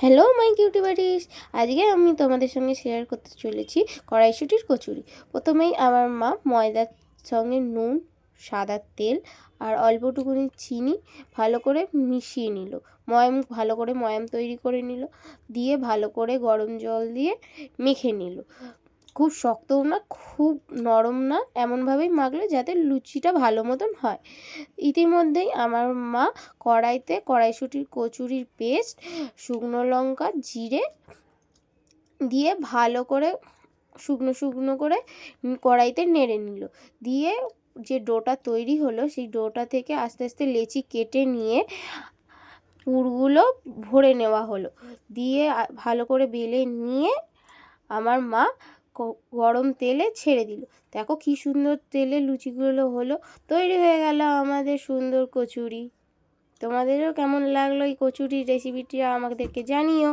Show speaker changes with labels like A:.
A: Hello my cutie buddies, আজকে আমি তোমাদের সঙ্গে শেয়ার করতে চলেছি কড়াইশুঁটির কচুরি। প্রথমেই আমার মা ময়দার সঙ্গে নুন, সাদা তেল আর অল্পটুকুনি চিনি ভালো করে মিশিয়ে নিল, ভালো করে ময়াম তৈরি করে নিল, দিয়ে ভালো করে গরম জল দিয়ে মেখে নিল। খুব শক্তও না খুব নরম না, এমনভাবেই মাখলে যাতে লুচিটা ভালো মতন হয়। ইতিমধ্যেই আমার মা কড়াইতে কড়াইশুঁটির কচুরির পেস্ট, শুকনো লঙ্কা, জিরে দিয়ে ভালো করে শুকনো শুকনো করে কড়াইতে নেড়ে নিল। দিয়ে যে ডোটা তৈরি হলো সেই ডোটা থেকে আস্তে আস্তে লেচি কেটে নিয়ে পুরগুলো ভরে নেওয়া হলো। দিয়ে ভালো করে বেলে নিয়ে আমার মা গরম তেলে ছেড়ে দিল। দেখো কি সুন্দর তেলে লুচিগুলো হলো। তৈরি হয়ে গেল আমাদের সুন্দর কচুরি। তোমাদেরও কেমন লাগলো এই কচুরির রেসিপিটা আমাদেরকে জানিও।